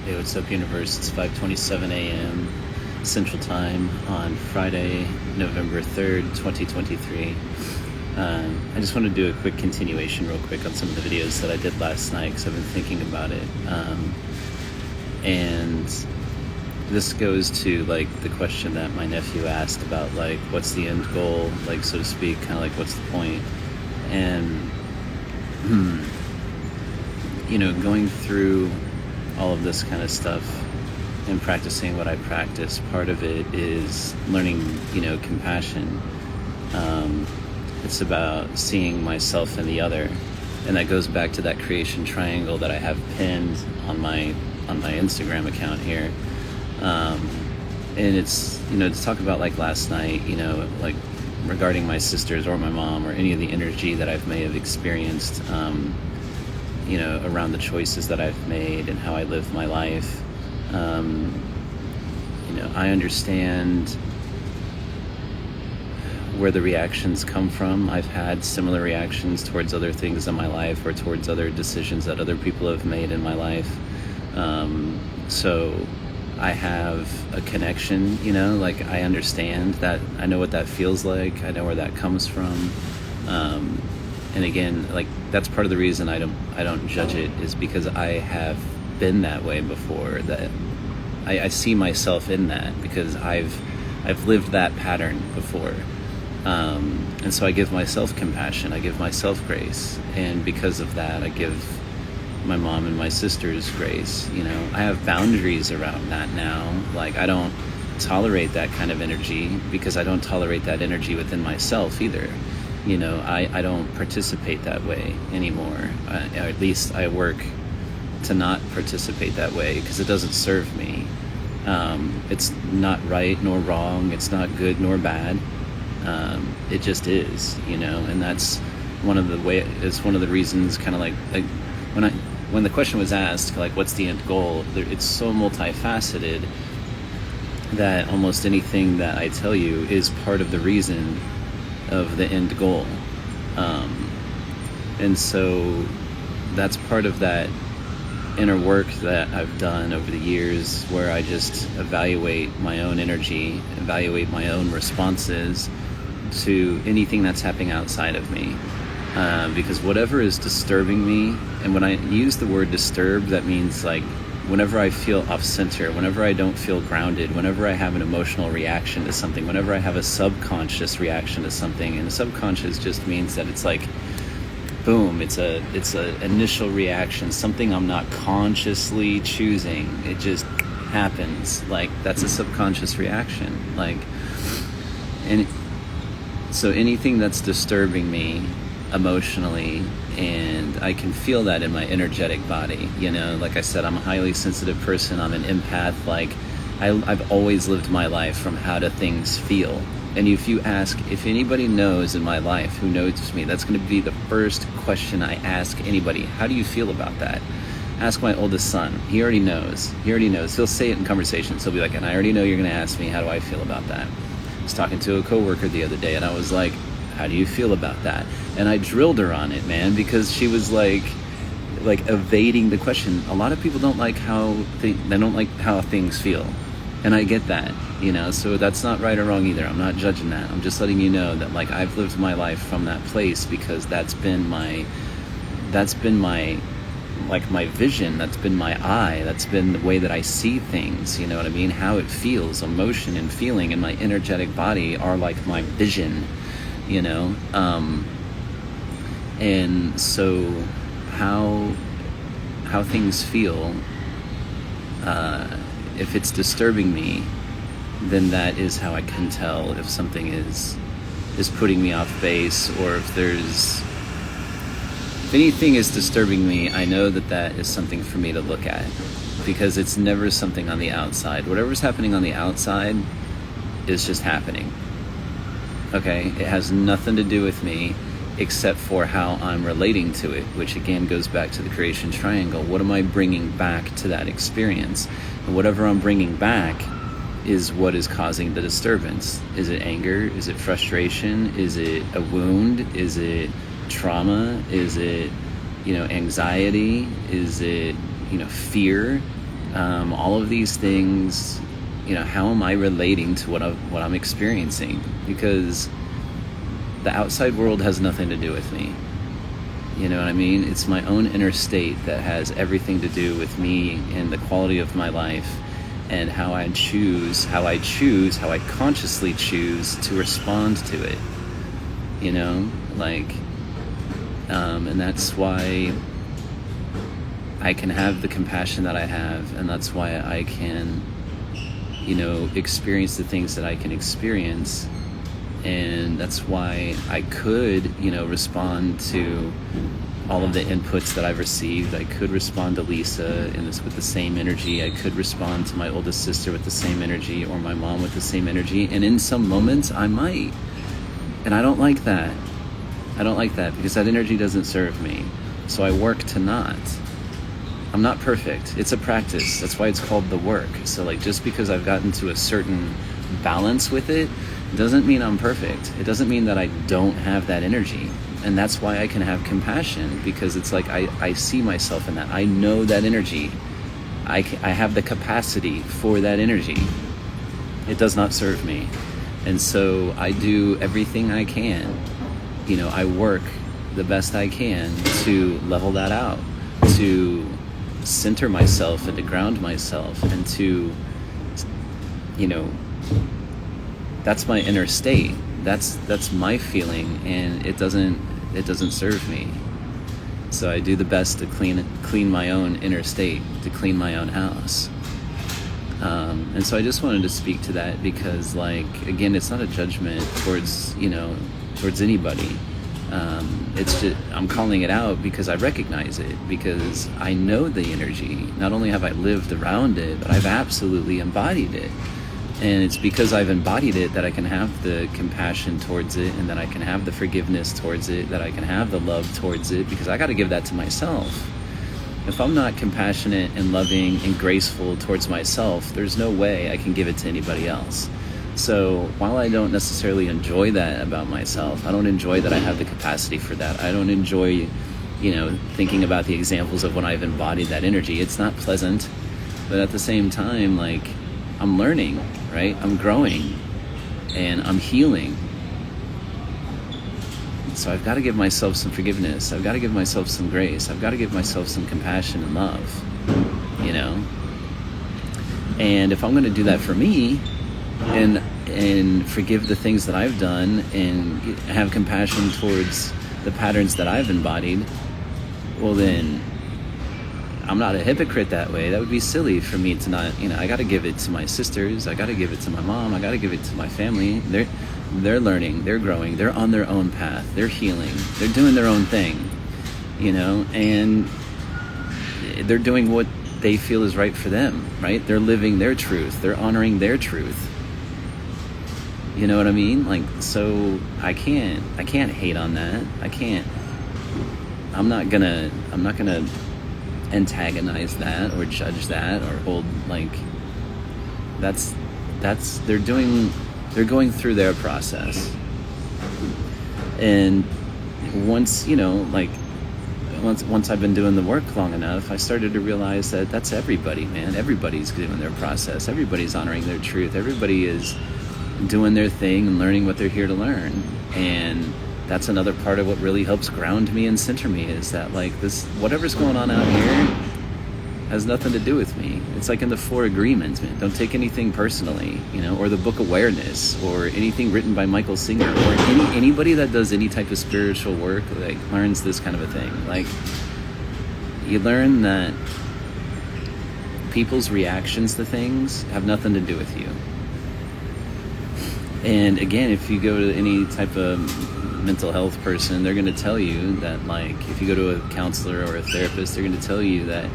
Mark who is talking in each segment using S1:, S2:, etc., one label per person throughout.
S1: Hey, what's up, universe? It's 5:27 a.m. Central Time on Friday, November 3rd, 2023. I just want to do a quick continuation real quick on some of the videos that I did last night because I've been thinking about it. And this goes to like the question that my nephew asked about like what's the end goal, like so to speak, kind of like what's the point. And going through all of this kind of stuff and practicing what I practice, part of it is learning, compassion. It's about seeing myself and the other, and that goes back to that creation triangle that I have pinned on my Instagram account here. And it's to talk about like last night, like regarding my sisters or my mom or any of the energy that I may have experienced. Around the choices that I've made and how I live my life. I understand where the reactions come from. I've had similar reactions towards other things in my life or towards other decisions that other people have made in my life. So I have a connection, like I understand that. I know what that feels like. I know where that comes from. And again, like that's part of the reason I don't judge it, is because I have been that way before. That I see myself in that because I've lived that pattern before. And so I give myself compassion, I give myself grace, and because of that, I give my mom and my sisters grace. I have boundaries around that now. Like I don't tolerate that kind of energy because I don't tolerate that energy within myself either. I don't participate that way anymore. Or at least I work to not participate that way because it doesn't serve me. It's not right nor wrong. It's not good nor bad. It just is, and that's it's one of the reasons, kind of like when the question was asked, like, what's the end goal? It's so multifaceted that almost anything that I tell you is part of the reason of the end goal. And so that's part of that inner work that I've done over the years, where I just evaluate my own energy, evaluate my own responses to anything that's happening outside of me. Because whatever is disturbing me, and when I use the word disturb, that means like whenever I feel off center, whenever I don't feel grounded, whenever I have an emotional reaction to something, whenever I have a subconscious reaction to something, and subconscious just means that it's like, boom, it's a initial reaction, something I'm not consciously choosing. It just happens. Like that's a subconscious reaction. And so anything that's disturbing me emotionally, and I can feel that in my energetic body. Like I said, I'm a highly sensitive person. I'm an empath. Like I've always lived my life from how do things feel. And if you ask, if anybody knows in my life who knows me, that's going to be the first question I ask anybody. How do you feel about that? Ask my oldest son. He already knows. He'll say it in conversations. He'll be like, and I already know you're going to ask me, how do I feel about that? I was talking to a coworker the other day, and I was like, how do you feel about that? And I drilled her on it, man, because she was like evading the question. A lot of people don't like they don't like how things feel, and I get that, so that's not right or wrong either. I'm not judging that. I'm just letting you know that like I've lived my life from that place, because that's been my like my vision, that's been my eye, that's been the way that I see things, you know what I mean? How it feels, emotion and feeling in my energetic body are like my vision, and so how things feel, if it's disturbing me, then that is how I can tell if something is putting me off base, or if anything is disturbing me. I know that is something for me to look at, because it's never something on the outside. Whatever's happening on the outside is just happening. Okay? It has nothing to do with me except for how I'm relating to it, which again goes back to the creation triangle. What am I bringing back to that experience? And whatever I'm bringing back is what is causing the disturbance. Is it anger? Is it frustration? Is it a wound? Is it trauma? Is it, anxiety? Is it, fear? all of these things, how am I relating to what I'm experiencing? Because the outside world has nothing to do with me. You know what I mean? It's my own inner state that has everything to do with me and the quality of my life, and how I consciously choose to respond to it. And that's why I can have the compassion that I have, and that's why I can, experience the things that I can experience. And that's why I could, respond to all of the inputs that I've received. I could respond to Lisa with the same energy. I could respond to my oldest sister with the same energy, or my mom with the same energy. And in some moments, I might. And I don't like that. I don't like that, because that energy doesn't serve me. So I work to not. I'm not perfect. It's a practice. That's why it's called the work. So just because I've gotten to a certain balance with it, doesn't mean I'm perfect. It doesn't mean that I don't have that energy. And that's why I can have compassion, because it's like I see myself in that. I know that energy. I have the capacity for that energy. It does not serve me. And so I do everything I can. I work the best I can to level that out, to center myself and to ground myself, and to, that's my inner state. That's my feeling, and it doesn't serve me. So I do the best to clean my own inner state, to clean my own house. And so I just wanted to speak to that, because again, it's not a judgment towards anybody. It's just, I'm calling it out because I recognize it, because I know the energy. Not only have I lived around it, but I've absolutely embodied it. And it's because I've embodied it that I can have the compassion towards it, and that I can have the forgiveness towards it, that I can have the love towards it, because I got to give that to myself. If I'm not compassionate and loving and graceful towards myself, there's no way I can give it to anybody else. So while I don't necessarily enjoy that about myself, I don't enjoy that I have the capacity for that. I don't enjoy, thinking about the examples of when I've embodied that energy. It's not pleasant, but at the same time, I'm learning, right? I'm growing, and I'm healing. So I've got to give myself some forgiveness. I've got to give myself some grace. I've got to give myself some compassion and love, And if I'm going to do that for me, and forgive the things that I've done, and have compassion towards the patterns that I've embodied, well then, I'm not a hypocrite that way. That would be silly for me to not, I got to give it to my sisters. I got to give it to my mom. I got to give it to my family. They're learning. They're growing. They're on their own path. They're healing. They're doing their own thing, and they're doing what they feel is right for them, right? They're living their truth. They're honoring their truth. You know what I mean? So I can't hate on that. I'm not gonna antagonize that or judge that or hold they're going through their process. And once I've been doing the work long enough, I started to realize that that's everybody, man. Everybody's doing their process. Everybody's honoring their truth. Everybody is doing their thing and learning what they're here to learn. And that's another part of what really helps ground me and center me, is that this, whatever's going on out here has nothing to do with me. It's in the 4 agreements, man. Don't take anything personally, or the book Awareness, or anything written by Michael Singer, or anybody that does any type of spiritual work learns this kind of a thing. You learn that people's reactions to things have nothing to do with you. And again, if you go to any type of mental health person, they're going to tell you that if you go to a counselor or a therapist, they're going to tell you that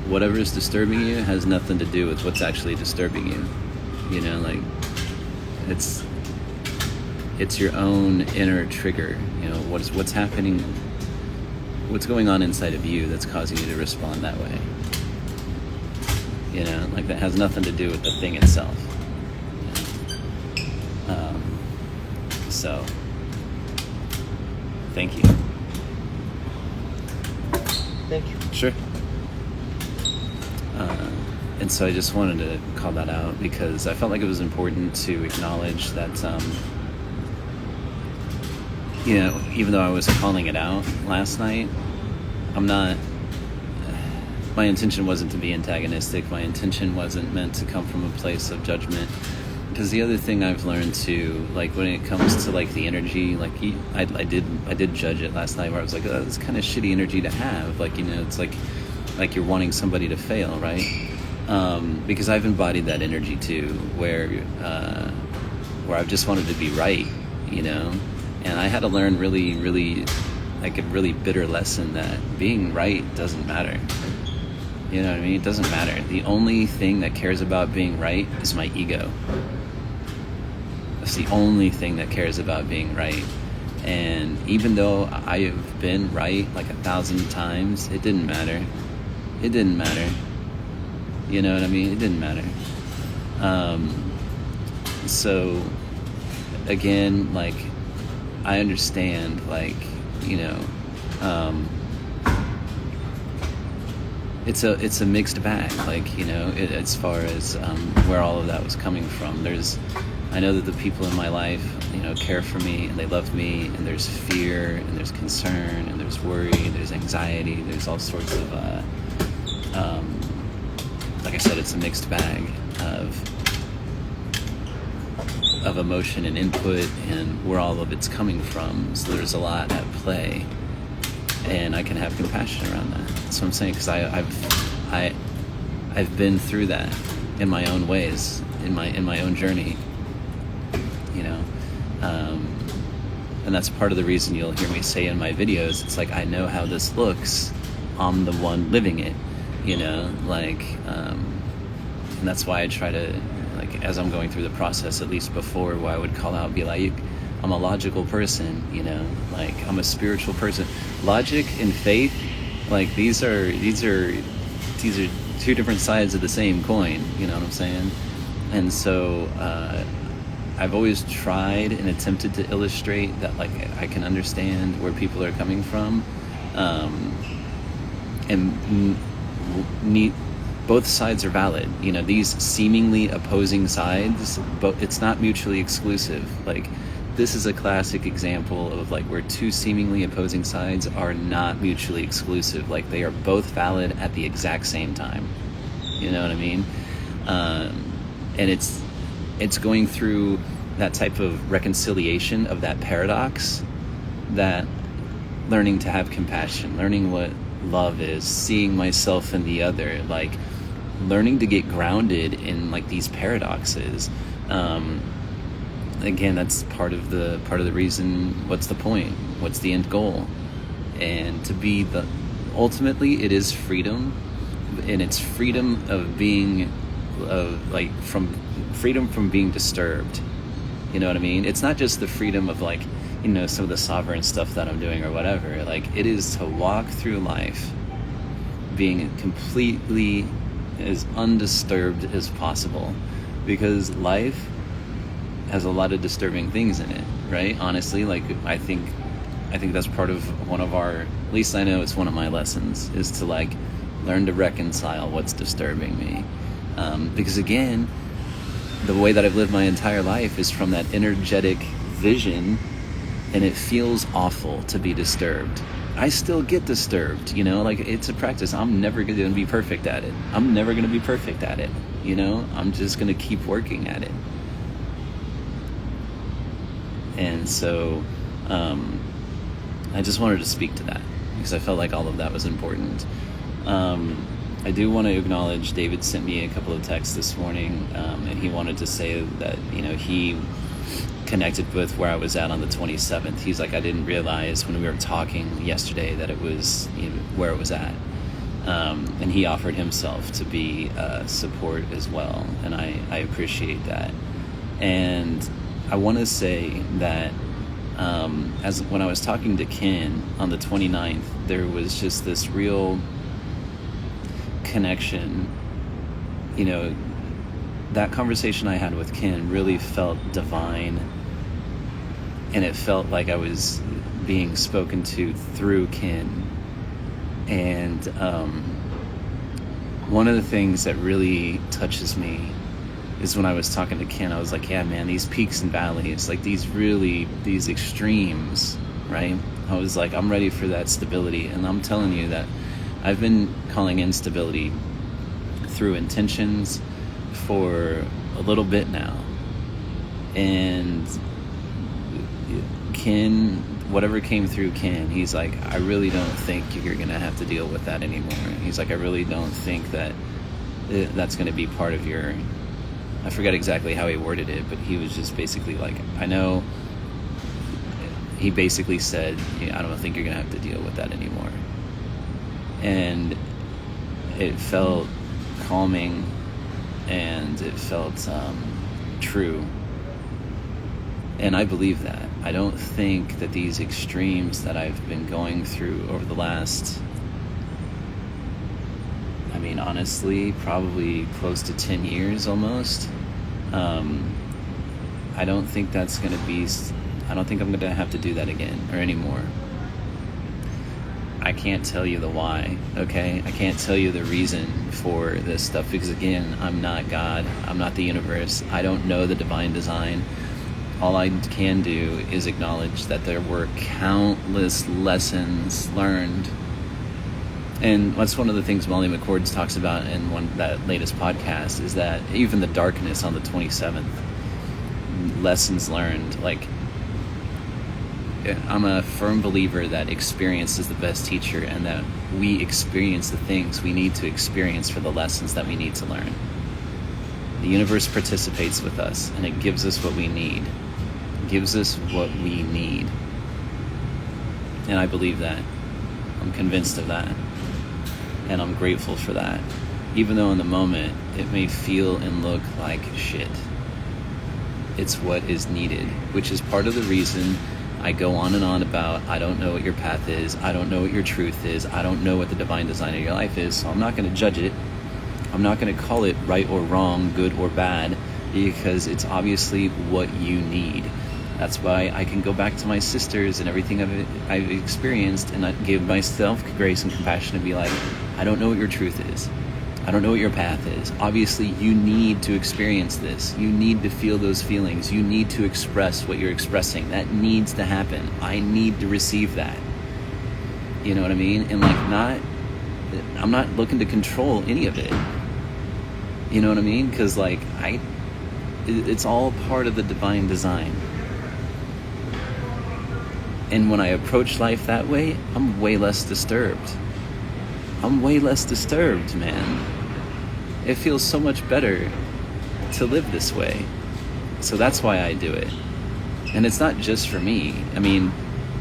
S1: whatever is disturbing you has nothing to do with what's actually disturbing you. It's your own inner trigger. What's happening, what's going on inside of you that's causing you to respond that way. That has nothing to do with the thing itself. So, thank you.
S2: Thank you.
S1: Sure. And so I just wanted to call that out because I felt like it was important to acknowledge that, even though I was calling it out last night, my intention wasn't to be antagonistic. My intention wasn't meant to come from a place of judgment. Because the other thing I've learned too, like when it comes to like the energy, like I did judge it last night where I was like, oh, that's kind of shitty energy to have. Like, it's like you're wanting somebody to fail, right? Because I've embodied that energy too, where I've just wanted to be right, and I had to learn really, like a really bitter lesson that being right doesn't matter. You know what I mean? It doesn't matter. The only thing that cares about being right is my ego. That's the only thing that cares about being right. And even though I have been right like 1,000 times, it didn't matter. It didn't matter. You know what I mean? It didn't matter. So, again, like, I understand, like, it's a mixed bag, like, as far as where all of that was coming from. I know that the people in my life, care for me and they love me, and there's fear and there's concern and there's worry, there's anxiety, there's all sorts of, like I said, it's a mixed bag of emotion and input and where all of it's coming from. So there's a lot at play. And I can have compassion around that. That's what I'm saying, because I've been through that in my own ways, in my own journey, and that's part of the reason you'll hear me say in my videos, it's like, I know how this looks. I'm the one living it, and that's why I try to, like, as I'm going through the process, at least before, where I would call out, be like, I'm a logical person, like, I'm a spiritual person. Logic and faith, like, these are two different sides of the same coin, you know what I'm saying? And so I've always tried and attempted to illustrate that, like, I can understand where people are coming from, and both sides are valid. These seemingly opposing sides, but it's not mutually exclusive. Like, this is a classic example of, like, where two seemingly opposing sides are not mutually exclusive. Like, they are both valid at the exact same time. You know what I mean? And it's going through that type of reconciliation of that paradox, that learning to have compassion, learning what love is, seeing myself in the other, like, learning to get grounded in, like, these paradoxes. Again, that's part of the reason. What's the point? What's the end goal? And to be ultimately, it is freedom, and it's freedom of being, freedom from being disturbed. You know what I mean? It's not just the freedom of, like, some of the sovereign stuff that I'm doing or whatever. Like, it is to walk through life being completely as undisturbed as possible, because life has a lot of disturbing things in it, right? Honestly, like, I think that's part of one of our, at least I know it's one of my lessons, is to, like, learn to reconcile what's disturbing me. Because again, the way that I've lived my entire life is from that energetic vision, and it feels awful to be disturbed. I still get disturbed, like, it's a practice. I'm never going to be perfect at it. I'm just going to keep working at it. And so I just wanted to speak to that because I felt like all of that was important. I do want to acknowledge David sent me a couple of texts this morning, and he wanted to say that, he connected with where I was at on the 27th. He's like, I didn't realize when we were talking yesterday that it was, where it was at. And he offered himself to be support as well, and I appreciate that. And I want to say that as when I was talking to Ken on the 29th, there was just this real connection. That conversation I had with Ken really felt divine, and it felt like I was being spoken to through Ken. And one of the things that really touches me is when I was talking to Ken, I was like, yeah, man, these peaks and valleys, like these extremes, right? I was like, I'm ready for that stability. And I'm telling you that I've been calling in stability through intentions for a little bit now. And Ken, whatever came through Ken, he's like, I really don't think you're going to have to deal with that anymore. He's like, I really don't think that that's going to be part of your... I forget exactly how he worded it, but he was just basically like, I know... He basically said, I don't think you're going to have to deal with that anymore. And it felt calming, and it felt true. And I believe that. I don't think that these extremes that I've been going through over the last, honestly, probably close to 10 years almost, I don't think that's going to be... I don't think I'm going to have to do that again or anymore. I can't tell you the why, okay? I can't tell you the reason for this stuff because, again, I'm not God. I'm not the universe. I don't know the divine design. All I can do is acknowledge that there were countless lessons learned. And that's one of the things Molly McCord talks about in that latest podcast, is that even the darkness on the 27th, lessons learned, like... I'm a firm believer that experience is the best teacher, and that we experience the things we need to experience for the lessons that we need to learn. The universe participates with us, and it gives us what we need. It gives us what we need. And I believe that. I'm convinced of that. And I'm grateful for that. Even though in the moment it may feel and look like shit. It's what is needed, which is part of the reason I go on and on about, I don't know what your path is, I don't know what your truth is, I don't know what the divine design of your life is, so I'm not going to judge it. I'm not going to call it right or wrong, good or bad, because it's obviously what you need. That's why I can go back to my sisters and everything I've experienced, and I give myself grace and compassion and be like, I don't know what your truth is. I don't know what your path is. Obviously, you need to experience this. You need to feel those feelings. You need to express what you're expressing. That needs to happen. I need to receive that. You know what I mean? And I'm not looking to control any of it. You know what I mean? Because it's all part of the divine design. And when I approach life that way, I'm way less disturbed. I'm way less disturbed, man. It feels so much better to live this way. So that's why I do it. And it's not just for me.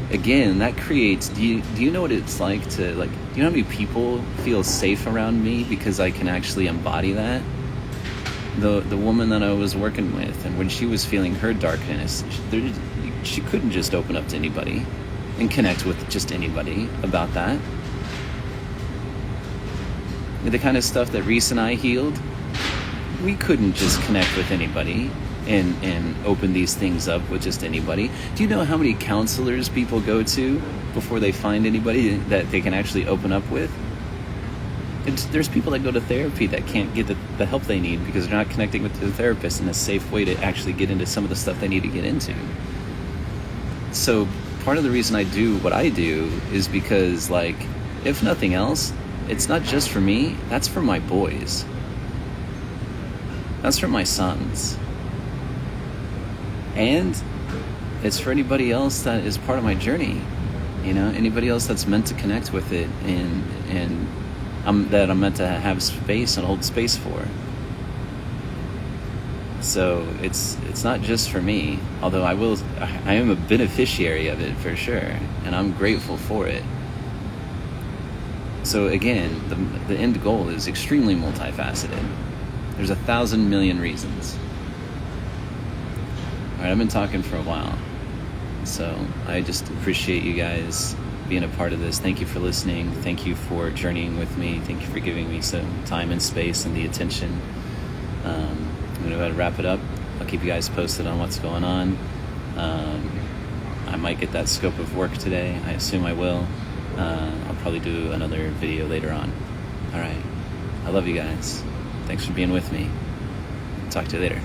S1: Again, that creates... Do you know what it's like to... do you know how many people feel safe around me because I can actually embody that? The woman that I was working with, and when she was feeling her darkness, she couldn't just open up to anybody and connect with just anybody about that. The kind of stuff that Reese and I healed, we couldn't just connect with anybody and open these things up with just anybody. Do you know how many counselors people go to before they find anybody that they can actually open up with? There's people that go to therapy that can't get the help they need because they're not connecting with the therapist in a safe way to actually get into some of the stuff they need to get into. So part of the reason I do what I do is because, if nothing else, it's not just for me, that's for my boys. That's for my sons. And it's for anybody else that is part of my journey. Anybody else that's meant to connect with it and that I'm meant to have space and hold space for. So it's not just for me, although I am a beneficiary of it for sure, and I'm grateful for it. So again, the end goal is extremely multifaceted. There's 1,000 million reasons. All right, I've been talking for a while, so I just appreciate you guys being a part of this. Thank you for listening. Thank you for journeying with me. Thank you for giving me some time and space and the attention. I'm going to go ahead and wrap it up. I'll keep you guys posted on what's going on. I might get that scope of work today. I assume I will. I'll probably do another video later on. All right. I love you guys. Thanks for being with me. Talk to you later.